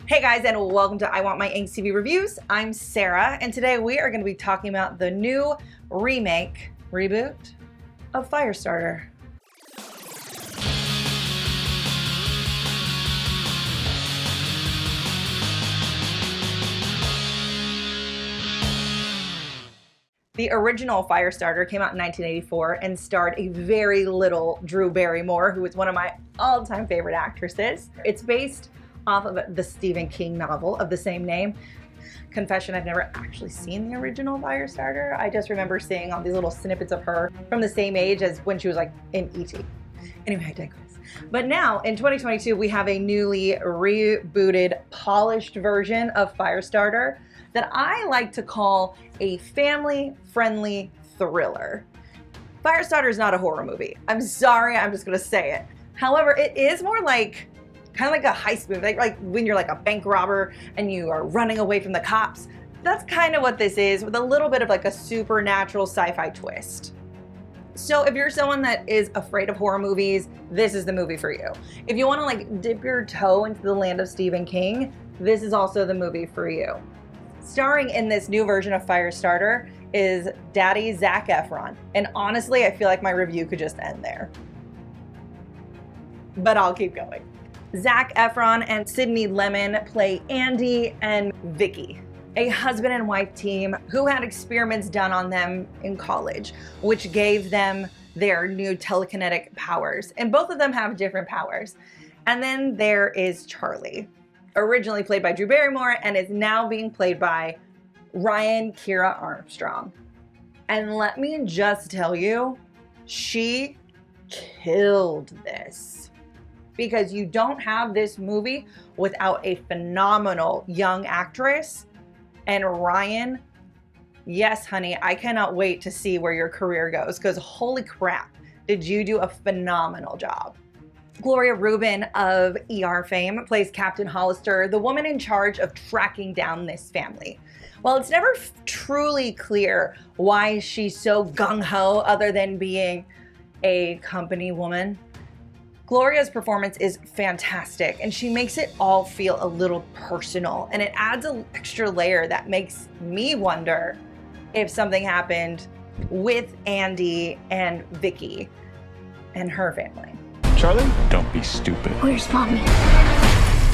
Hey guys, and welcome to I Want My Angst TV Reviews. I'm Sarah, and today we are going to be talking about the new reboot of Firestarter. The original Firestarter came out in 1984 and starred a very little Drew Barrymore, who is one of my all-time favorite actresses. It's based off of the Stephen King novel of the same name. Confession, I've never actually seen the original Firestarter. I just remember seeing all these little snippets of her from the same age as when she was like in E.T. Anyway, I digress. But now in 2022, we have a newly rebooted, polished version of Firestarter that I like to call a family-friendly thriller. Firestarter is not a horror movie. I'm sorry, I'm just gonna say it. However, it is more like kind of like a heist movie, like when you're like a bank robber and you are running away from the cops. That's kind of what this is, with a little bit of like a supernatural sci-fi twist. So if you're someone that is afraid of horror movies, this is the movie for you. If you want to like dip your toe into the land of Stephen King, this is also the movie for you. Starring in this new version of Firestarter is Daddy Zac Efron. And honestly, I feel like my review could just end there. But I'll keep going. Zac Efron and Sydney Lemon play Andy and Vicky, a husband and wife team who had experiments done on them in college, which gave them their new telekinetic powers. And both of them have different powers. And then there is Charlie, originally played by Drew Barrymore and is now being played by Ryan Kiera Armstrong. And let me just tell you, she killed this. Because you don't have this movie without a phenomenal young actress. And Ryan, yes, honey, I cannot wait to see where your career goes, because holy crap, did you do a phenomenal job. Gloria Rubin of ER fame plays Captain Hollister, the woman in charge of tracking down this family. While it's never truly clear why she's so gung-ho other than being a company woman, Gloria's performance is fantastic, and she makes it all feel a little personal, and it adds an extra layer that makes me wonder if something happened with Andy and Vicky and her family. Charlie? Don't be stupid. Where's Mommy?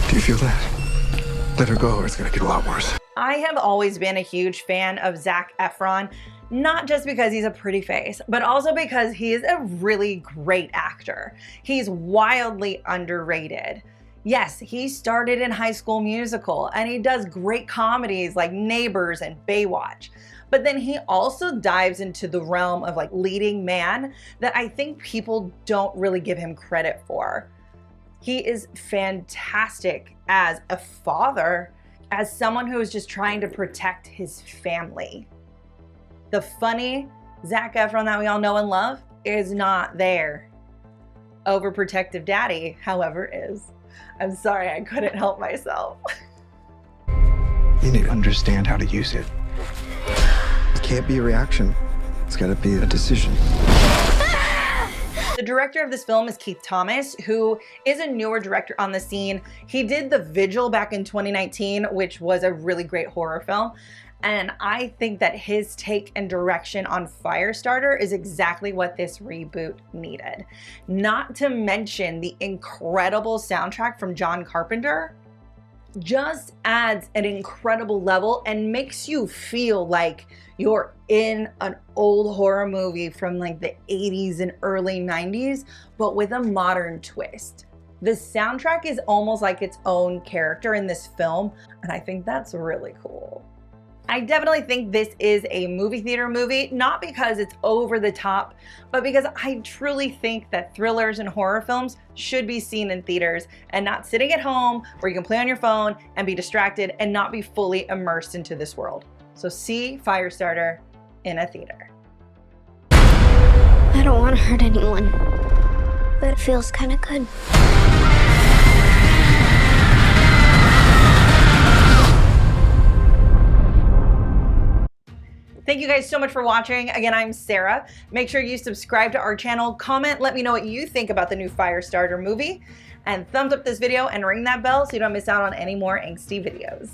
Do you feel that? Let her go or it's gonna get a lot worse. I have always been a huge fan of Zac Efron, not just because he's a pretty face, but also because he is a really great actor. He's wildly underrated. Yes, he started in High School Musical and he does great comedies like Neighbors and Baywatch. But then he also dives into the realm of like leading man that I think people don't really give him credit for. He is fantastic as a father, as someone who is just trying to protect his family. The funny Zac Efron that we all know and love is not there. Overprotective daddy, however, is. I'm sorry, I couldn't help myself. You need to understand how to use it. It can't be a reaction. It's gotta be a decision. The director of this film is Keith Thomas, who is a newer director on the scene. He did The Vigil back in 2019, which was a really great horror film. And I think that his take and direction on Firestarter is exactly what this reboot needed. Not to mention the incredible soundtrack from John Carpenter just adds an incredible level and makes you feel like you're in an old horror movie from like the 80s and early 90s, but with a modern twist. The soundtrack is almost like its own character in this film, and I think that's really cool. I definitely think this is a movie theater movie, not because it's over the top, but because I truly think that thrillers and horror films should be seen in theaters and not sitting at home where you can play on your phone and be distracted and not be fully immersed into this world. So see Firestarter in a theater. I don't want to hurt anyone, but it feels kind of good. Thank you guys so much for watching. Again, I'm Sarah. Make sure you subscribe to our channel, comment, let me know what you think about the new Firestarter movie. and thumbs up this video and ring that bell so you don't miss out on any more angsty videos.